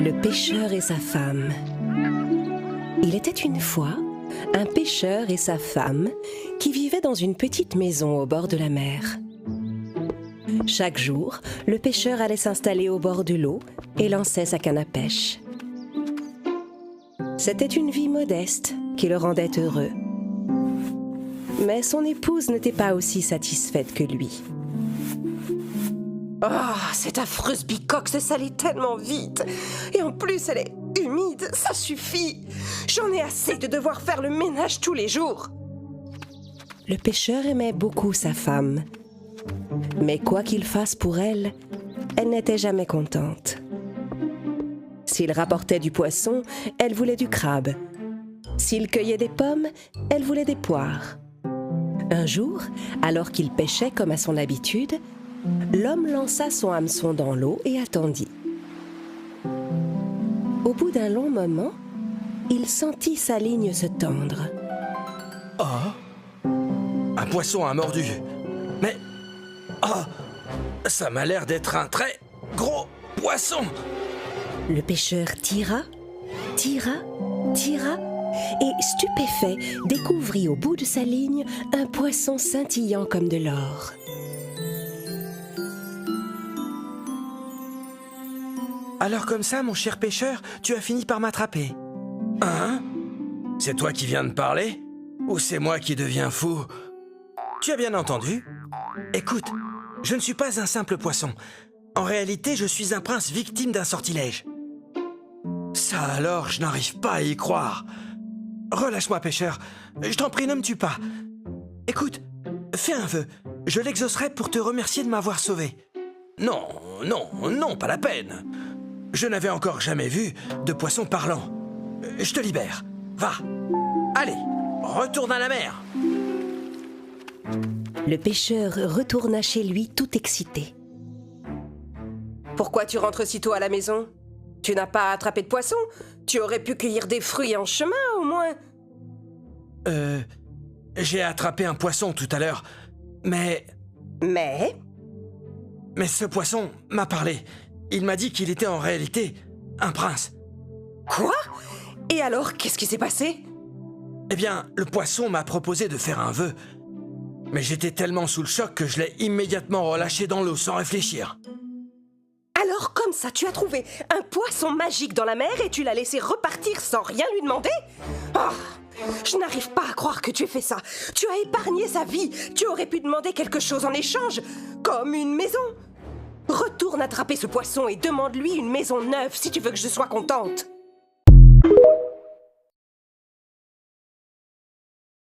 Le pêcheur et sa femme. Il était une fois un pêcheur et sa femme qui vivaient dans une petite maison au bord de la mer. Chaque jour, le pêcheur allait s'installer au bord de l'eau et lançait sa canne à pêche. C'était une vie modeste qui le rendait heureux. Mais son épouse n'était pas aussi satisfaite que lui. « Oh, cette affreuse bicoque se salit tellement vite. Et en plus, elle est humide, ça suffit. J'en ai assez de devoir faire le ménage tous les jours. » Le pêcheur aimait beaucoup sa femme. Mais quoi qu'il fasse pour elle, elle n'était jamais contente. S'il rapportait du poisson, elle voulait du crabe. S'il cueillait des pommes, elle voulait des poires. Un jour, alors qu'il pêchait comme à son habitude, l'homme lança son hameçon dans l'eau et attendit. Au bout d'un long moment, il sentit sa ligne se tendre. Oh, un poisson a mordu. Mais, oh, ça m'a l'air d'être un très gros poisson. Le pêcheur tira, et stupéfait, découvrit au bout de sa ligne un poisson scintillant comme de l'or. Alors comme ça, mon cher pêcheur, tu as fini par m'attraper. Hein? C'est toi qui viens de parler? Ou c'est moi qui deviens fou? Tu as bien entendu? Écoute, je ne suis pas un simple poisson. En réalité, je suis un prince victime d'un sortilège. Ça alors, je n'arrive pas à y croire. Relâche-moi, pêcheur. Je t'en prie, ne me tue pas. Écoute, fais un vœu. Je l'exaucerai pour te remercier de m'avoir sauvé. Non, pas la peine. Je n'avais encore jamais vu de poisson parlant. Je te libère. Va. Allez, retourne à la mer. Le pêcheur retourna chez lui tout excité. « Pourquoi tu rentres si tôt à la maison? Tu n'as pas attrapé de poisson? Tu aurais pu cueillir des fruits en chemin, au moins. » J'ai attrapé un poisson tout à l'heure, mais... Mais ce poisson m'a parlé. Il m'a dit qu'il était en réalité un prince. Quoi? Et alors, qu'est-ce qui s'est passé? Eh bien, le poisson m'a proposé de faire un vœu. Mais j'étais tellement sous le choc que je l'ai immédiatement relâché dans l'eau sans réfléchir. Alors, comme ça, tu as trouvé un poisson magique dans la mer et tu l'as laissé repartir sans rien lui demander? Oh, je n'arrive pas à croire que tu aies fait ça. Tu as épargné sa vie. Tu aurais pu demander quelque chose en échange, comme une maison. Retourne attraper ce poisson et demande-lui une maison neuve si tu veux que je sois contente.